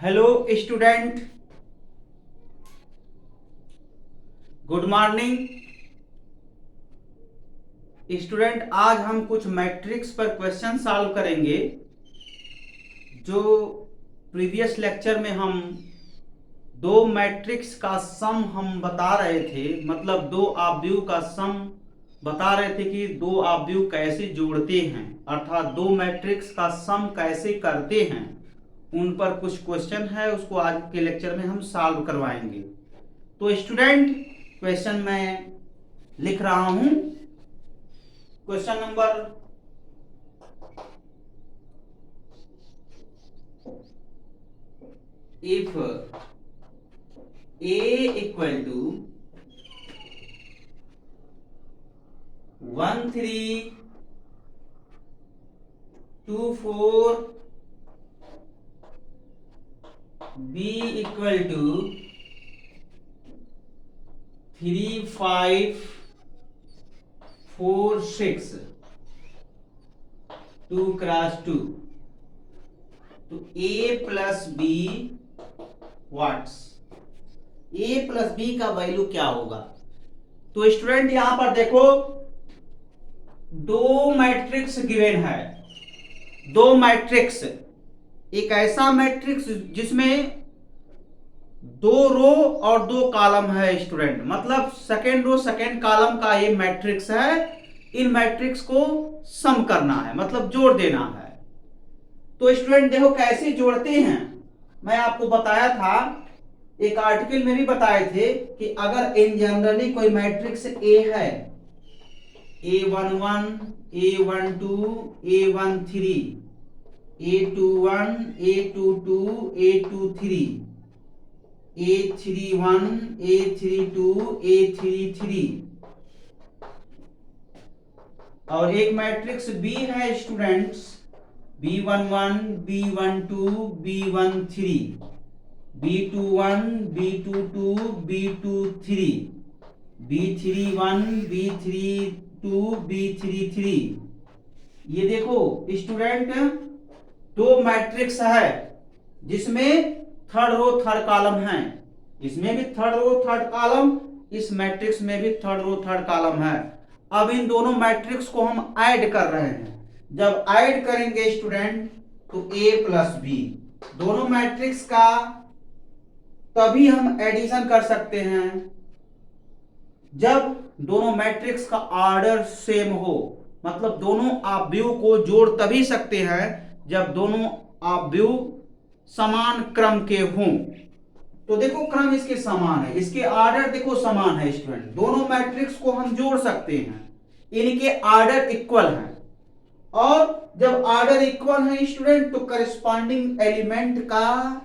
Hello student, good morning. Student, आज हम कुछ मैट्रिक्स पर क्वेश्चन सॉल्व करेंगे। जो प्रीवियस लेक्चर में हम दो मैट्रिक्स का सम हम बता रहे थे, मतलब दो आव्यूह का सम बता रहे थे कि दो आव्यूह कैसे जोड़ते हैं, अर्थात दो मैट्रिक्स का सम कैसे करते हैं। उन पर कुछ क्वेश्चन है, उसको आज के लेक्चर में हम सॉल्व करवाएंगे। तो स्टूडेंट, क्वेश्चन मैं लिख रहा हूं। Question number if a equal to 1 3 2 4, b equal to 3 5 4 6, 2 cross 2, तो a plus B what's, a plus B का वैल्यू क्या होगा। तो स्टूडेंट यहां पर देखो, दो मैट्रिक्स गिवन है। दो मैट्रिक्स, एक ऐसा मैट्रिक्स जिसमें दो रो और दो कॉलम है स्टूडेंट, मतलब सेकेंड रो सेकेंड कॉलम का ये मैट्रिक्स है। इन मैट्रिक्स को सम करना है, मतलब जोड़ देना है। तो स्टूडेंट देखो कैसे जोड़ते हैं। मैं आपको बताया था, एक आर्टिकल में भी बताए थे कि अगर इन जनरली कोई मैट्रिक्स ए है, A11 A12 A13 A21 A22 A23 A31 A32 A33, और एक मैट्रिक्स बी है students, B11 B12 B13 B21 B22 B23 B31 B32 B33। ये देखो स्टूडेंट, दो मैट्रिक्स है जिसमें थर्ड रो थर्ड कॉलम है। इसमें भी थर्ड रो थर्ड कॉलम, इस मैट्रिक्स में भी थर्ड रो थर्ड कॉलम है। अब इन दोनों मैट्रिक्स को हम ऐड कर रहे हैं। जब ऐड करेंगे स्टूडेंट तो a प्लस बी, दोनों मैट्रिक्स का तभी हम एडिशन कर सकते हैं जब दोनों मैट्रिक्स का ऑर्डर सेम हो। मतलब दोनों आव्यूह को जोड़ तभी सकते हैं जब दोनों आव्यूह समान क्रम के हों। तो देखो क्रम इसके समान है, इसके ऑर्डर देखो समान है स्टूडेंट, दोनों मैट्रिक्स को हम जोड़ सकते हैं, इनके ऑर्डर इक्वल हैं। और जब ऑर्डर इक्वल है स्टूडेंट तो करेस्पॉन्डिंग एलिमेंट का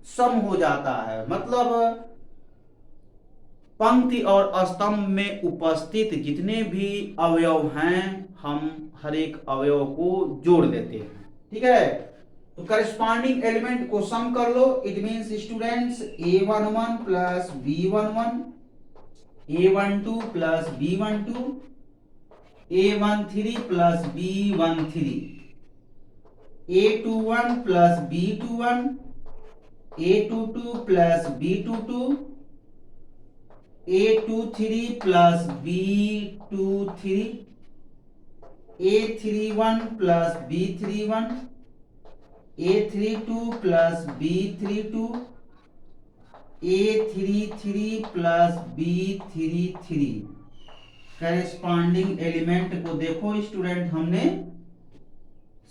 सम हो जाता है, मतलब पंक्ति और स्तंभ में उपस्थित जितने भी अवयव हैं हम हर एक अवयव को जोड़ देते हैं। ठीक है, तो करेस्पॉन्डिंग एलिमेंट को सम कर लो। It means students A11 plus B11, A12 plus B12, A13 plus B13, A21 plus B21, A22 plus B22, A23 plus B23, A31 plus B31, A32 plus B32, A33 plus B33। Corresponding element को देखो student, हमने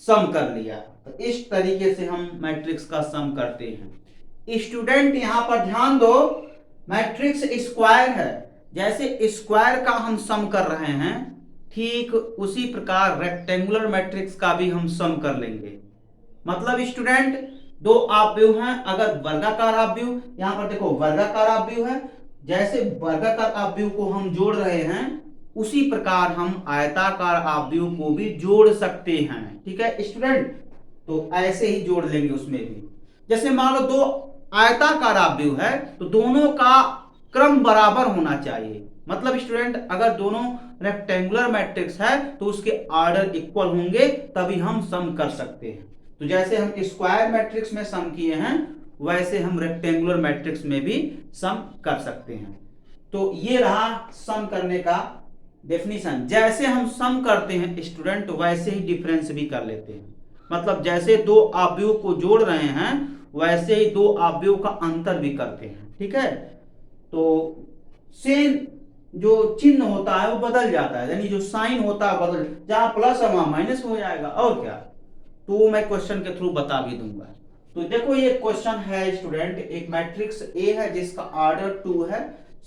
सम कर लिया। तो इस तरीके से हम मैट्रिक्स का सम करते हैं। स्टूडेंट यहां पर ध्यान दो, मैट्रिक्स स्क्वायर है, जैसे स्क्वायर का हम सम कर रहे हैं ठीक उसी प्रकार रेक्टेंगुलर मैट्रिक्स का भी हम सम कर लेंगे। मतलब स्टूडेंट दो आव्यूह हैं, अगर वर्गाकार आव्यूह, यहां पर देखो वर्गाकार आव्यूह है, जैसे वर्गाकार आव्यूह को हम जोड़ रहे हैं उसी प्रकार हम आयताकार आव्यूह को भी जोड़ सकते हैं। ठीक है स्टूडेंट, तो ऐसे ही जोड़ लेंगे उसमें भी। जैसे मान लो दो आयताकार आव्यूह है तो दोनों का क्रम बराबर होना चाहिए। मतलब स्टूडेंट अगर दोनों रेक्टेंगुलर मैट्रिक्स है तो उसके ऑर्डर इक्वल होंगे, तभी हम सम कर सकते हैं। तो जैसे हम स्क्वायर मैट्रिक्स में सम किए हैं वैसे हम रेक्टेंगुलर मैट्रिक्स में भी सम कर सकते हैं। तो ये रहा सम करने का डेफिनेशन। जैसे हम सम करते हैं स्टूडेंट, वैसे ही डिफरेंस भी कर लेते हैं। मतलब जैसे दो अवयव को जोड़ रहे हैं, वैसे ही दो अवयव का अंतर भी करते हैं। ठीक है, तो सेम जो चिन्ह होता है वो बदल जाता है, यानी जो साइन होता है बदल, जहां प्लस है वहां माइनस हो जाएगा, और क्या। तो मैं क्वेश्चन के थ्रू बता भी दूंगा। तो देखो ये क्वेश्चन है स्टूडेंट, एक मैट्रिक्स ए है जिसका ऑर्डर 2 है,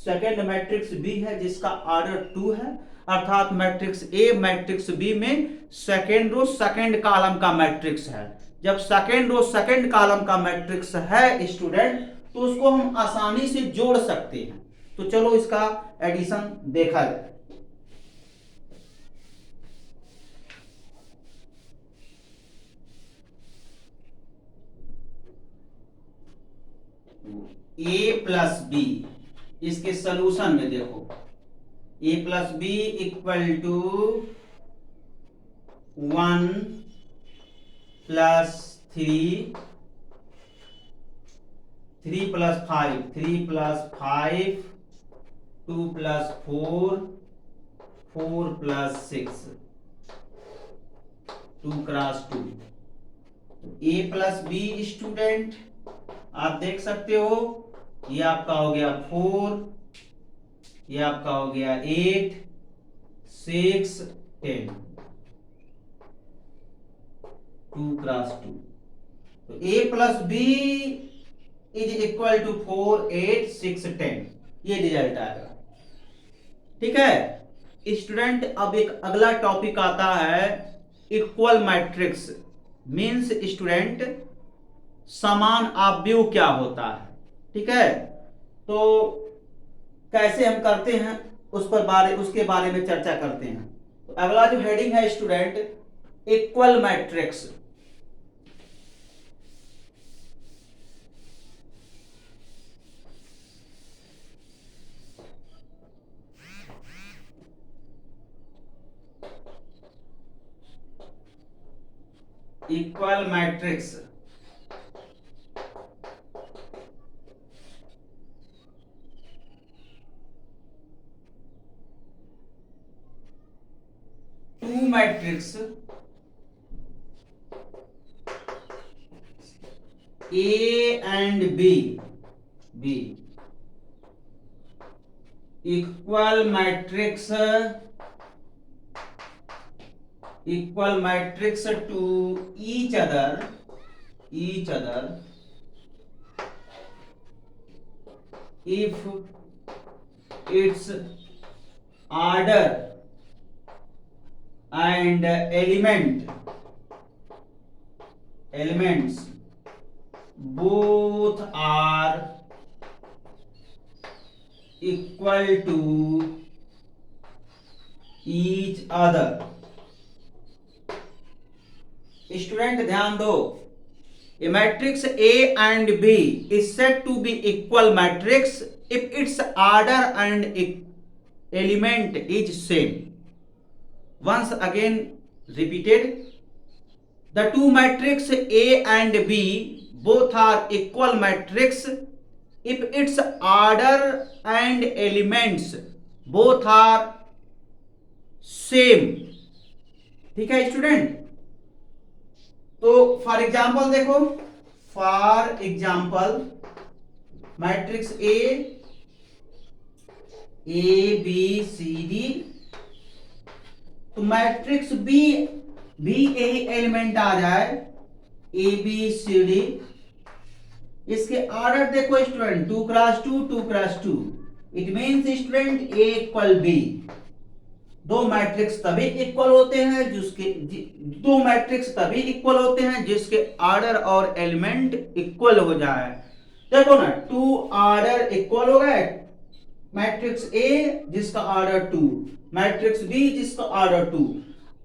सेकेंड मैट्रिक्स बी है जिसका ऑर्डर 2 है, अर्थात मैट्रिक्स ए मैट्रिक्स बी में सेकेंड रो सेकेंड कॉलम का मैट्रिक्स है। जब सेकेंड रो सेकेंड कॉलम का मैट्रिक्स है स्टूडेंट, तो उसको हम आसानी से जोड़ सकते हैं। तो चलो इसका एडिशन देखा जाए। ए प्लस बी, इसके सॉल्यूशन में देखो, A plus B equal to 1 plus 3, 3 plus 5, 3 plus 5, 2 plus 4, 4 plus 6, 2 cross 2। A plus B student आप देख सकते हो, ये आपका हो गया 4, ये आपका हो गया 8, 6, 10, 2 क्रॉस 2। तो a plus B is equal to 4, 8, 6, 10, ये रिजल्ट आएगा। ठीक है स्टूडेंट, अब एक अगला टॉपिक आता है इक्वल मैट्रिक्स। मींस स्टूडेंट समान अवयव क्या होता है। ठीक है, तो कैसे हम करते हैं उसके बारे में चर्चा करते हैं। तो अगला जो हेडिंग है student, equal matrix. Equal matrix to matrix A and B equal matrix to each other if its order and elements both are equal to each other। Student ध्यान दो, a matrix A and B is said to be equal matrix if its order and element is same। Once again repeated, the two matrix A and B both are equal matrix if its order and elements both are same। ठीक है student, तो for example देखो, for example matrix A B C D, तो matrix B भी यही element आ जाए A B C D. इसके ऑर्डर देखो student, 2 cross 2, 2 cross 2, it means student A equal B. दो मैट्रिक्स तभी इक्वल होते हैं जिसके ऑर्डर और एलिमेंट इक्वल हो जाए। देखो ना, 2 ऑर्डर इक्वल हो गए, मैट्रिक्स ए जिसका ऑर्डर 2, मैट्रिक्स बी जिसका ऑर्डर 2,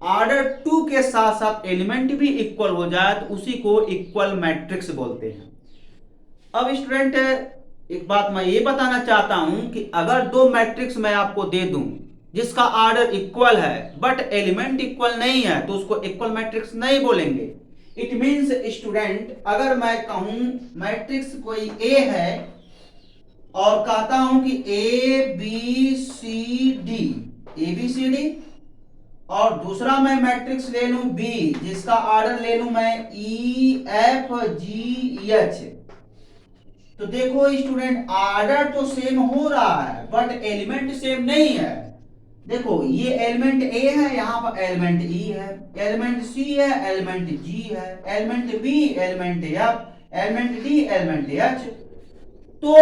ऑर्डर 2 के साथ साथ एलिमेंट भी इक्वल हो जाए तो उसी को इक्वल मैट्रिक्स बोलते हैं। अब स्टूडेंट एक बात मैं ये बताना चाहता हूं कि अगर दो मैट्रिक्स मैं आपको दे दूं जिसका ऑर्डर इक्वल है बट एलिमेंट इक्वल नहीं है, तो उसको इक्वल मैट्रिक्स नहीं बोलेंगे। इट मीन्स स्टूडेंट, अगर मैं कहूं मैट्रिक्स कोई ए है और कहता हूं कि ए बी सी डी, और दूसरा मैं मैट्रिक्स ले लूं बी, जिसका ऑर्डर ले लूं मैं ई एफ जी एच, तो देखो स्टूडेंट ऑर्डर तो सेम हो रहा है बट एलिमेंट सेम नहीं है। देखो ये एलिमेंट ए है, यहां पर एलिमेंट ई है, एलिमेंट सी है, एलिमेंट जी है, element B, element F, element D, element H. तो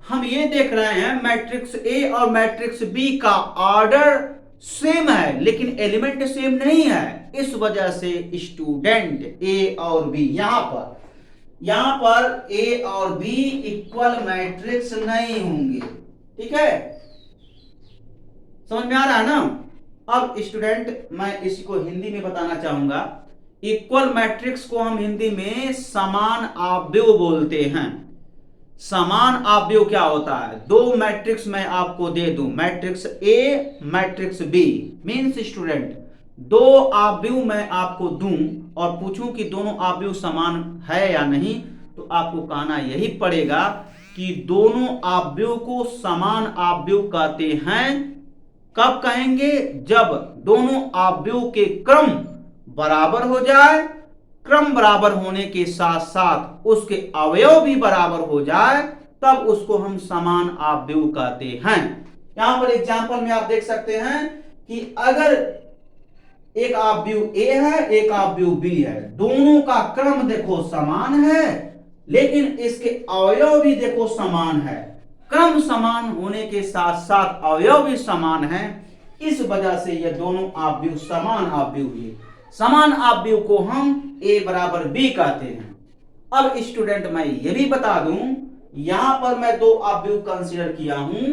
हम ये देख रहे हैं मैट्रिक्स ए और मैट्रिक्स बी का ऑर्डर सेम है लेकिन एलिमेंट सेम नहीं है। इस वजह से स्टूडेंट ए और बी यहां पर ए और बी इक्वल मैट्रिक्स नहीं होंगे। ठीक है, समझ में आ रहा है ना। अब स्टूडेंट मैं इसको हिंदी में बताना चाहूंगा। इक्वल मैट्रिक्स को हम हिंदी में समान आव्यूह बोलते हैं। समान आव्यूह क्या होता है? दो मैट्रिक्स मैं आपको दे दूं, matrix A, matrix B, means student दो आव्यूह मैं आपको दूं और पूछूं कि दोनों आव्यूह समान है या नहीं, तो आपको कहना यही पड़ेगा कि दोनों आव्यूह को समान आव्यूह कहते हैं। कब कहेंगे? जब दोनों आव्यूह के क्रम बराबर हो जाए, क्रम बराबर होने के साथ साथ उसके अवयव भी बराबर हो जाए, तब उसको हम समान आव्यूह कहते हैं। यहां पर एग्जांपल में आप देख सकते हैं कि अगर एक आव्यूह ए है, एक आव्यूह बी है, दोनों का क्रम देखो समान है लेकिन इसके अवयव भी देखो समान है, क्रम समान होने के साथ साथ अवयव भी समान है, इस वजह से ये दोनों आव्यूह समान आव्यूह है। समान आव्यूह को हम a बराबर b कहते हैं। अब स्टूडेंट मैं ये भी बता दूं, यहां पर मैं दो आव्यूह कंसीडर किया हूं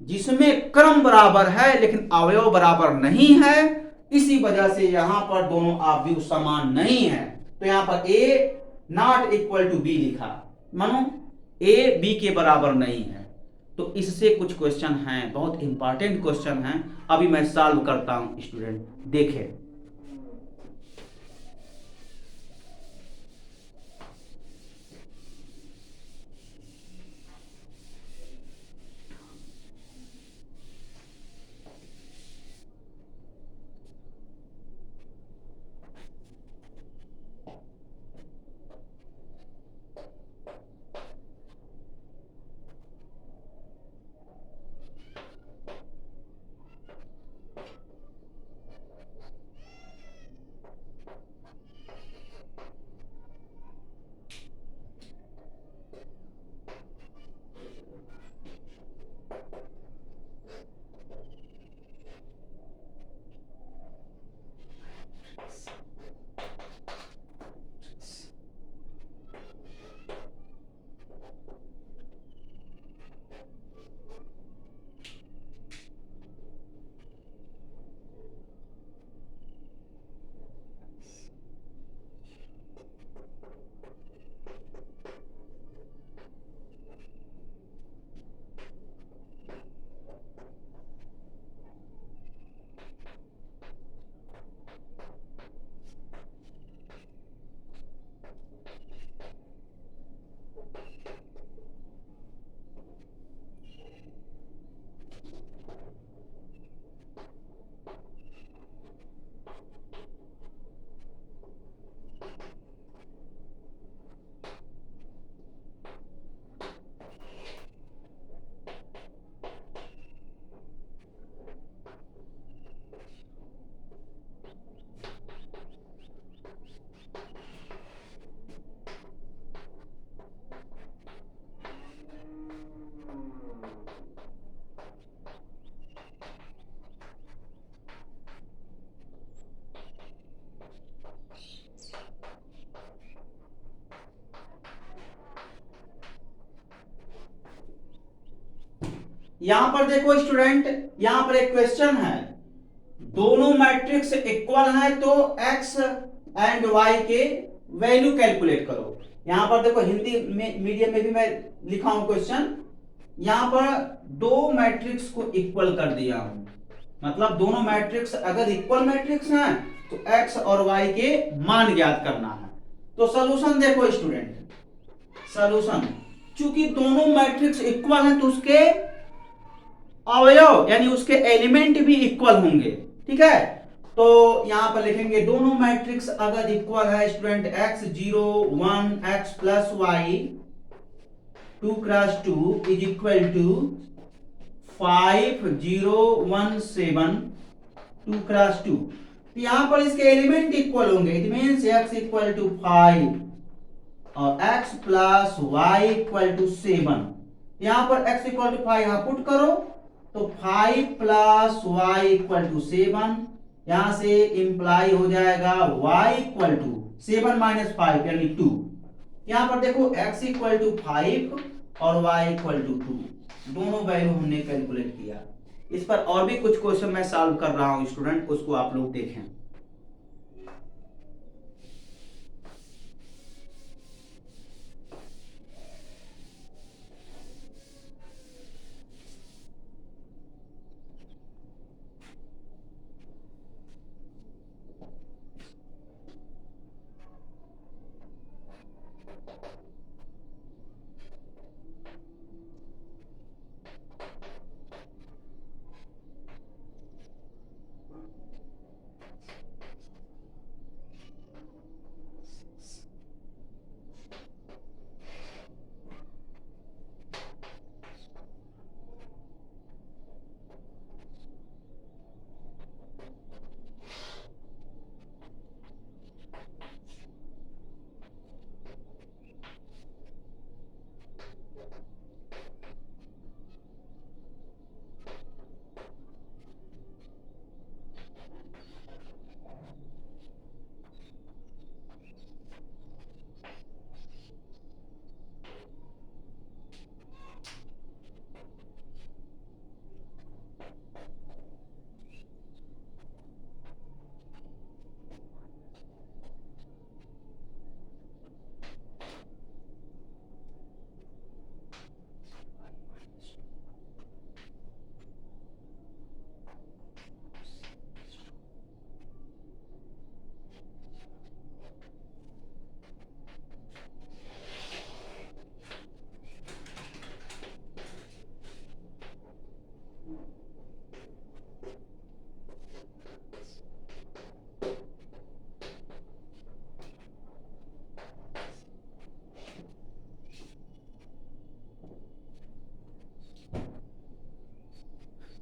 जिसमें क्रम बराबर है लेकिन अवयव बराबर नहीं है, इसी वजह से यहां पर दोनों आव्यूह समान नहीं है। तो यहां पर a not equal to b लिखा, मानो a b के बराबर नहीं है। तो इससे कुछ क्वेश्चन हैं, बहुत इंपॉर्टेंट क्वेश्चन हैं, अभी मैं सॉल्व करता हूं। स्टूडेंट देखें, यहां पर देखो स्टूडेंट, यहां पर एक क्वेश्चन है, दोनों मैट्रिक्स इक्वल है तो x एंड y के वैल्यू कैलकुलेट करो। यहां पर देखो हिंदी में मीडियम में भी मैं लिखा हूं क्वेश्चन, यहां पर दो मैट्रिक्स को इक्वल कर दिया हूं, मतलब दोनों मैट्रिक्स अगर इक्वल मैट्रिक्स हैं तो x और y के मान ज्ञात करना है। तो सॉल्यूशन देखो स्टूडेंट, सॉल्यूशन चूंकि दोनों मैट्रिक्स इक्वल हैं तो उसके अवयव यानी उसके एलिमेंट भी इक्वल होंगे, ठीक है। तो यहां पर लिखेंगे दोनों मैट्रिक्स अगर इक्वल है student, x 0 1 x plus Y 2 cross 2 is equal to 5 0 1 7 2 cross 2। तो यहां पर इसके एलिमेंट इक्वल होंगे, it means x equal to 5 और x plus Y equal to 7। यहां पर x इक्वल टू 5 यहां पुट करो तो 5 प्लस वाई इक्वल टू 7, यहां से इंप्लाई हो जाएगा y इक्वल टू 7 माइनस 5 यानी 2। यहां पर देखो x इक्वल टू 5 और y इक्वल टू 2, दोनों वैल्यू हमने कैलकुलेट किया। इस पर और भी कुछ क्वेश्चन मैं सॉल्व कर रहा हूं स्टूडेंट, उसको आप लोग देखें।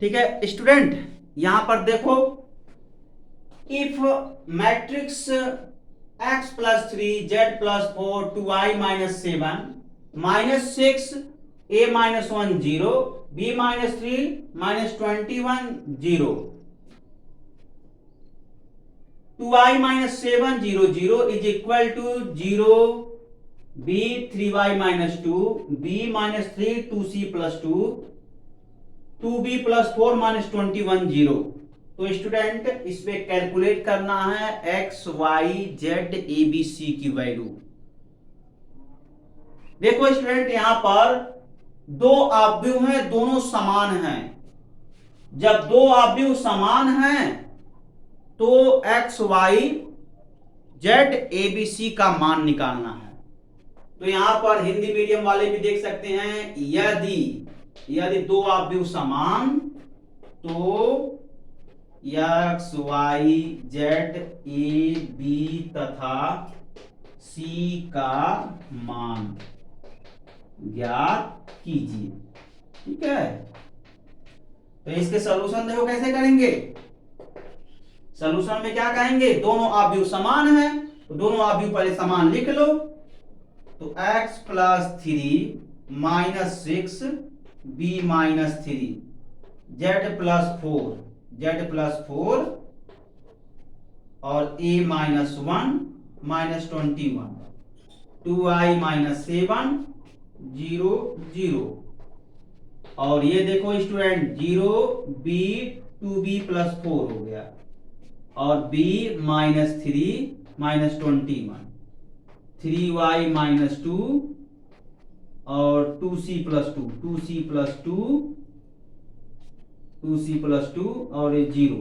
ठीक है स्टूडेंट, यहां पर देखो if matrix x plus 3 z plus 4 2i minus 7 minus 6 a minus 1 0 b minus 3 minus 21 0 2i minus 7 0 0 is equal to 0 b 3y minus 2 b minus 3 2c plus 2 2b plus 4 minus 21 0। तो स्टूडेंट इसमें calculate करना है x y z a b c की value. देखो student यहां पर दो आव्यूह हैं, दोनों समान हैं। जब दो आव्यूह समान हैं तो x y z a b c का मान निकालना है। तो यहां पर हिंदी मीडियम वाले भी देख सकते हैं, यदि दो आव्यूह समान तो x y z a b तथा c का मान ज्ञात कीजिए, ठीक है। तो इसके सॉल्यूशन देखो कैसे करेंगे। सॉल्यूशन में क्या कहेंगे, दोनों आव्यूह समान हैं तो दोनों आव्यूह पहले समान लिख लो। तो x plus 3 minus 6 b minus 3 z plus 4 और a minus 1 minus 21 2i minus 7 0 0 और ये देखो स्टूडेंट 0 b 2b प्लस 4 हो गया और b minus 3 minus 21 3y minus 2 और 2c plus 2 2c plus 2 2c plus 2 और ये 0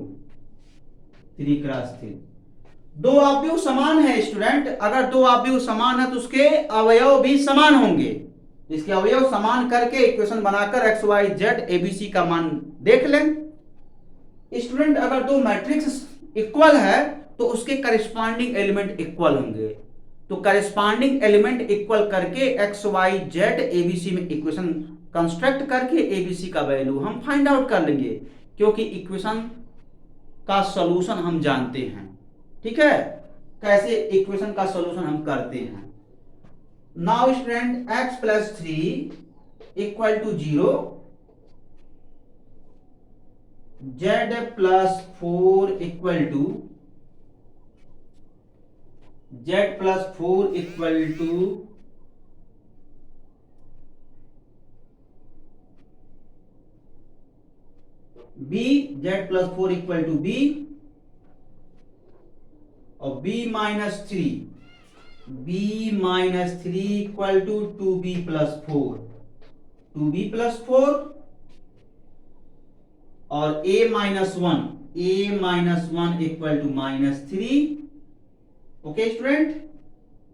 3 क्रॉस 3। दो अवयव समान है स्टूडेंट, अगर दो अवयव समान है तो उसके अवयव भी समान होंगे। इसके अवयव समान करके इक्वेशन बनाकर एक्स वाई जेड एबीसी का मान देख लें। स्टूडेंट अगर दो मैट्रिक्स इक्वल है तो उसके करस्पॉन्डिंग एलिमेंट इक्वल होंगे। तो करस्पॉन्डिंग एलिमेंट इक्वल करके एक्स वाई जेड एबीसी में इक्वेशन कंस्ट्रक्ट करके एबीसी का वैल्यू हम फाइंड आउट कर लेंगे, क्योंकि इक्वेशन का सॉल्यूशन हम जानते हैं। ठीक है, कैसे इक्वेशन का सॉल्यूशन हम करते हैं। Now student x plus 3 equal to 0, z plus 4 equal to b, z plus 4 equal to b, और b minus 3 equal to 2b plus 4, 2b plus 4, और a minus 1 equal to -3। Okay student,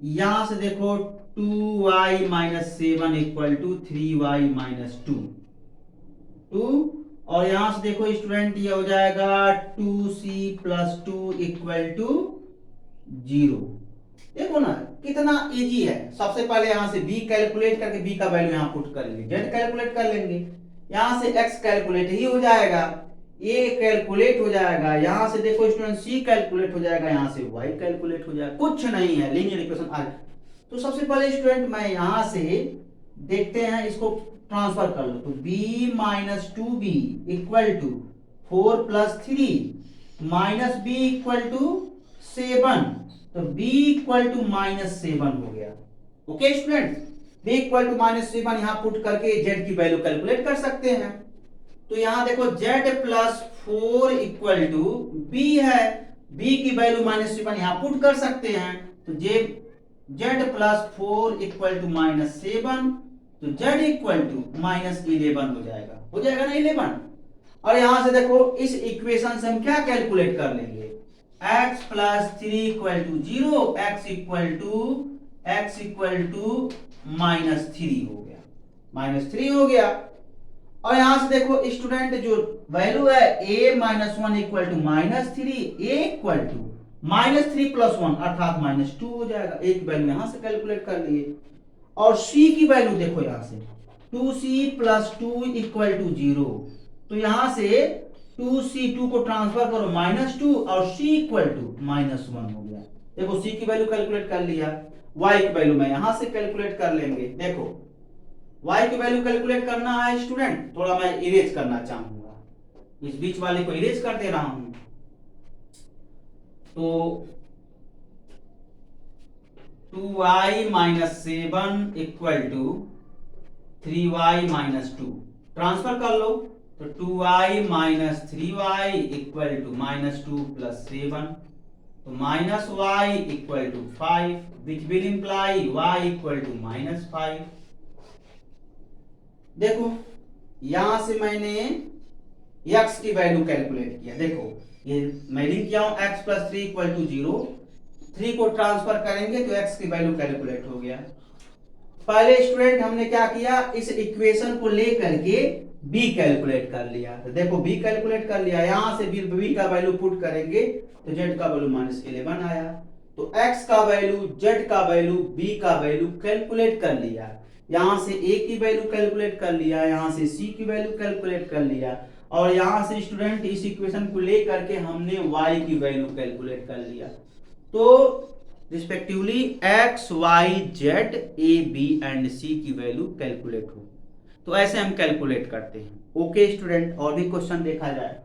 यहां से देखो 2y minus 7 equal to 3y minus 2, और यहां से देखो student ये हो जाएगा 2c प्लस 2 इक्वल टू 0। देखो ना कितना इजी है। सबसे पहले यहां से b कैलकुलेट करके b का वैल्यू यहां पुट करेंगे, z कैलकुलेट कर लेंगे, यहां से x कैलकुलेट ही हो जाएगा, a कैलकुलेट हो जाएगा, यहां से देखो स्टूडेंट c कैलकुलेट हो जाएगा, यहां से y कैलकुलेट हो जाएगा, कुछ नहीं है, लीनियर इक्वेशन आ गया। तो सबसे पहले स्टूडेंट मैं यहां से देखते हैं, इसको ट्रांसफर कर लो, तो b minus 2b equal to 4 plus 3 minus b equal to 7, तो b इक्वल टू -7 हो गया। Okay student, b equal to -7 यहां पुट करके z की वैल्यू कैलकुलेट कर सकते हैं। तो यहां देखो z plus 4 equal to b है, b की वैल्यू -7 यहां पुट कर सकते हैं, तो z प्लस 4 इक्वल टू -7, तो z इक्वल टू -11 हो जाएगा ना 11। और यहां से देखो इस इक्वेशन से हम क्या कैलकुलेट कर लेंगे, x plus 3 equal to 0, x equal to -3 हो गया, -3 हो गया। और यहां से देखो स्टूडेंट जो वैल्यू है a minus 1 equal to -3, a equal to -3 plus 1 अर्थात -2 हो जाएगा, एक वैल्यू यहां से कैलकुलेट कर लिए। और c की वैल्यू देखो यहां से 2c प्लस 2 इक्वल टू 0, तो यहां से 2c2 को ट्रांसफर करो -2 और c इक्वल टू -1 हो गया। देखो c की वैल्यू कैलकुलेट कर लिया, y की वैल्यू मैं यहां से कैलकुलेट कर लेंगे। देखो y की वैल्यू कैलकुलेट करना है स्टूडेंट, थोड़ा मैं इरेज करना चाहूंगा, इस बीच वाले को इरेज कर दे रहा हूं। तो 2y minus 7 equal to 3y minus 2 transfer कर लो, तो 2y minus 3y equal to -2 plus 7, तो -y equal to 5, which will imply y equal to -5। देखो यहां से मैंने x की वैल्यू कैलकुलेट किया, देखो ये मैं लिख किया हूं x प्लस 3 इक्वल टू 0, 3 को ट्रांसफर करेंगे तो x की वैल्यू कैलकुलेट हो गया। पहले स्टूडेंट हमने क्या किया, इस इक्वेशन को लेकर के b कैलकुलेट कर लिया, तो देखो b कैलकुलेट कर लिया, यहां से b का वैल्यू पुट करेंगे तो z का वैल्यू -11 आया। तो x का वैल्यू, z का वैल्यू, b का वैल्यू कैलकुलेट कर लिया, यहां से a की वैल्यू कैलकुलेट कर लिया, यहां से c की वैल्यू कैलकुलेट कर लिया, और यहां से स्टूडेंट इस इक्वेशन को लेकर के हमने y की वैल्यू कैलकुलेट कर लिया। तो respectively x, y, z, a, b and c की वैल्यू कैलकुलेट हो। तो ऐसे हम कैलकुलेट करते हैं। ओके स्टूडेंट, और भी क्वेश्चन देखा जाए।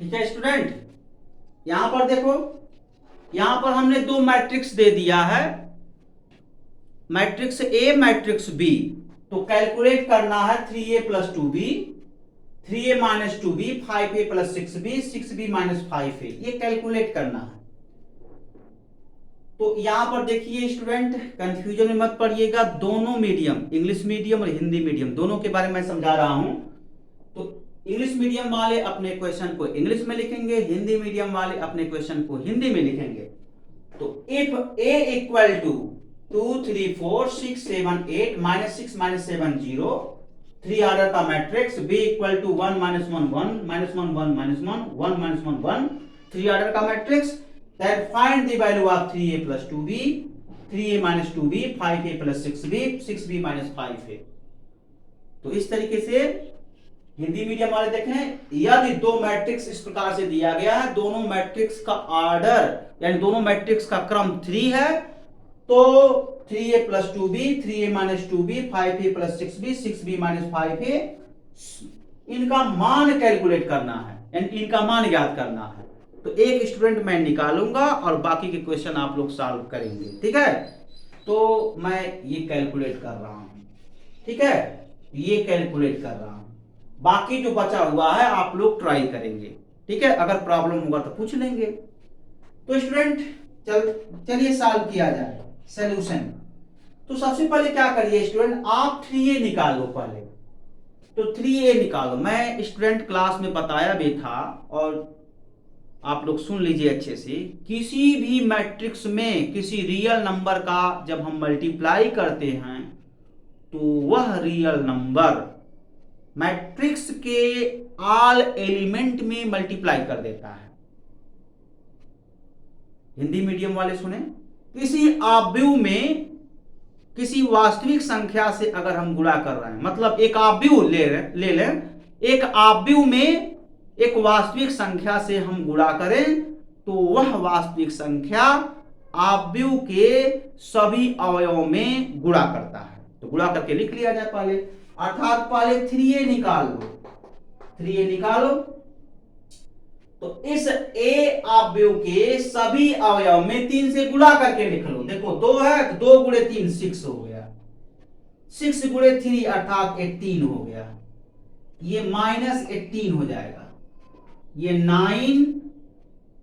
ठीक है स्टूडेंट, यहां पर देखो, यहां पर हमने दो मैट्रिक्स दे दिया है, मैट्रिक्स ए मैट्रिक्स बी। तो कैलकुलेट करना है 3a plus 2b, 3a minus 2b, 5a plus 6b, 6b minus 5a, ये कैलकुलेट करना है। तो यहां पर देखिए स्टूडेंट, कंफ्यूजन में मत पड़िएगा, दोनों मीडियम, इंग्लिश मीडियम और हिंदी मीडियम दोनों के बारे में समझा रहा हूं। तो इंग्लिश मीडियम वाले अपने क्वेश्चन को इंग्लिश में लिखेंगे, हिंदी मीडियम वाले अपने क्वेश्चन को हिंदी में लिखेंगे। तो if a equal to 2 3 4 6 7 8 minus 6 minus 7 0, 3 order का matrix, b equal to 1 minus 1 1 minus 1 1 minus 1 1 minus 1 1, 3 order का matrix, then find the value of 3a plus 2b, 3a minus 2b, 5a plus 6b, 6b minus 5a। तो इस तरीके से Hindi medium वाले देखें, यदि दो मैट्रिक्स इस प्रकार से दिया गया है, दोनों मैट्रिक्स का ऑर्डर यानी दोनों मैट्रिक्स का क्रम 3 है, तो 3a plus 2b, 3a minus 2b, 5a plus 6b, 6b minus 5a, इनका मान कैलकुलेट करना है यानी इनका मान ज्ञात करना है। तो एक स्टूडेंट मैं निकालूंगा और बाकी के क्वेश्चन आप लोग सॉल्व करेंगे, ठीक है। तो मैं ये कैलकुलेट कर रहा हूं, ठीक है, ये कैलकुलेट कर रहा हूं, बाकी जो बचा हुआ है आप लोग ट्राई करेंगे, ठीक है, अगर प्रॉब्लम होगा तो पूछ लेंगे। तो स्टूडेंट चलिए सॉल्व किया जाए सॉल्यूशन। तो सबसे पहले क्या करिए स्टूडेंट, आप 3a निकालो पहले। तो 3a निकालो, मैं स्टूडेंट क्लास में बताया भी था और आप लोग सुन लीजिए अच्छे से। किसी भी मैट्रिक्स में किसी रियल नंबर का जब हम मल्टीप्लाई करते हैं तो वह रियल नंबर मैट्रिक्स के ऑल एलिमेंट में मल्टीप्लाई कर देता है। हिंदी मीडियम वाले सुने, किसी आव्यूह में किसी वास्तविक संख्या से अगर हम गुणा कर रहे हैं, मतलब एक आव्यूह ले लें, एक आव्यूह में एक वास्तविक संख्या से हम गुणा करें तो वह वास्तविक संख्या आव्यूह के सभी अवयवों में गुणा करता है। तो गुणा करके लिख लिया जाए पहले, अर्थात पहले 3a निकाल लो, 3a निकालो। तो इस a आव्यूह के सभी अवयव में 3 से गुणा करके लिख लो। देखो 2 है तो 2 गुणे 3 6 हो गया, 6 गुणे 3 अर्थात 18 हो गया, ये माइनस 18 हो जाएगा, ये 9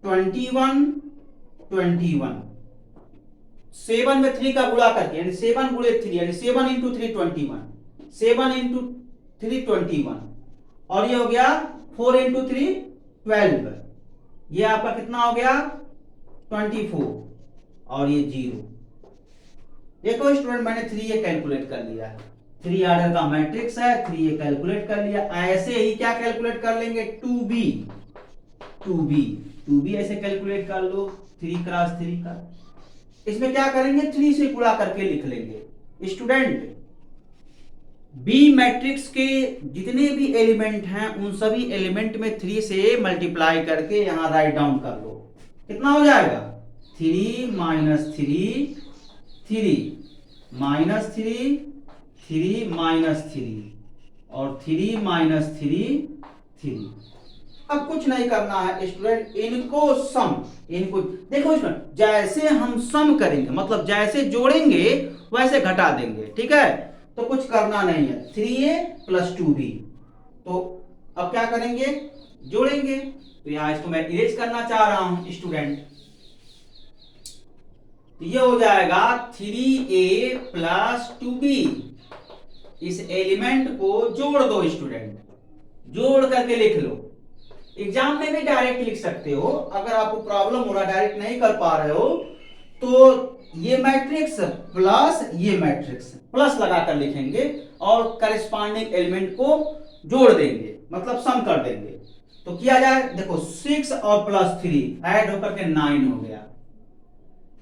21 21, 7 में 3 का गुणा करके यानी 7 गुणे 3 यानी 7 इंटू 3 21, 7 इंटू 3 21, और ये हो गया 4 इंटू 3 12, ये आपका कितना हो गया 24, और ये 0। देखो स्टूडेंट मैंने 3a कैलकुलेट कर लिया है, 3 ऑर्डर का मैट्रिक्स है, 3a कैलकुलेट कर लिया। ऐसे ही क्या कैलकुलेट कर लेंगे 2b ऐसे कैलकुलेट कर लो, 3 क्रॉस 3 का। इसमें क्या करेंगे 3 से गुणा करके लिख लेंगे। स्टूडेंट बी मैट्रिक्स के जितने भी एलिमेंट हैं उन सभी एलिमेंट में 3 से मल्टीप्लाई करके यहां राइट डाउन कर लो, कितना हो जाएगा 3 माइनस 3 3 माइनस 3 3 माइनस 3 और 3 माइनस 3 3। अब कुछ नहीं करना है स्टूडेंट, इनको देखो स्टूडेंट, जैसे हम सम करेंगे मतलब जैसे जोड़ेंगे वैसे घटा देंगे, ठीक है, तो कुछ करना नहीं है। 3a प्लस 2b, तो अब क्या करेंगे जोड़ेंगे। तो यहां इसको मैं इरेज करना चाह रहा हूं स्टूडेंट, तो ये हो जाएगा 3a प्लस 2b। इस एलिमेंट को जोड़ दो स्टूडेंट, जोड़ करके लिख लो। एग्जाम में भी डायरेक्ट लिख सकते हो, अगर आपको प्रॉब्लम हो रहा डायरेक्ट नहीं कर पा रहे हो तो ये मैट्रिक्स प्लस ये मैट्रिक्स प्लस लगाकर लिखेंगे और करेस्पॉन्डिंग एलिमेंट को जोड़ देंगे, मतलब सम कर देंगे। तो किया जाए, देखो 6 और प्लस 3 ऐड होकर के 9 हो गया,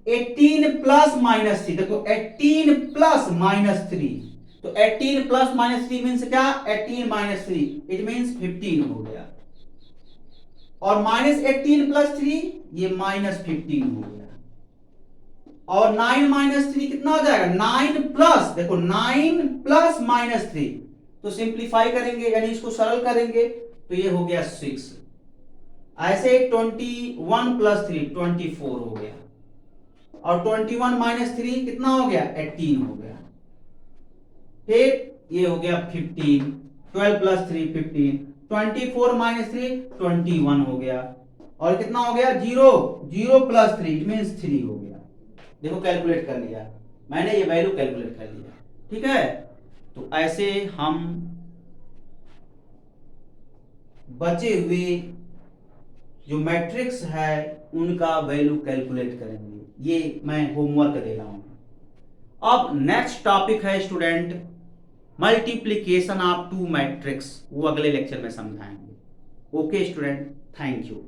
18 प्लस माइनस 3, देखो 18 प्लस माइनस 3, तो 18 प्लस माइनस 3 मीन्स क्या 18 माइनस 3 इट मीन्स 15 हो गया, और माइनस 18 प्लस 3 ये माइनस 15 हो गया, और 9 माइनस 3 कितना हो जाएगा 9 प्लस, देखो 9 प्लस माइनस 3, तो सिंप्लीफाई करेंगे यानी इसको सरल करेंगे तो ये हो गया 6। ऐसे 21 प्लस 3 24 हो गया, और 21 माइनस 3 कितना हो गया 18 हो गया। फिर ये हो गया 15, 12 प्लस 3 15, 24 माइनस 3 21 हो गया, और कितना हो गया 0, 0 प्लस 3 इट मीन्स 3 हो गया। देखो कैलकुलेट कर लिया मैंने, ये वैल्यू कैलकुलेट कर लिया, ठीक है। तो ऐसे हम बचे हुए जो मैट्रिक्स है उनका वैल्यू कैलकुलेट करेंगे, ये मैं होमवर्क दे रहा हूं। अब नेक्स्ट टॉपिक है student multiplication of two matrix, वो अगले लेक्चर में समझाएंगे। Okay student, thank you.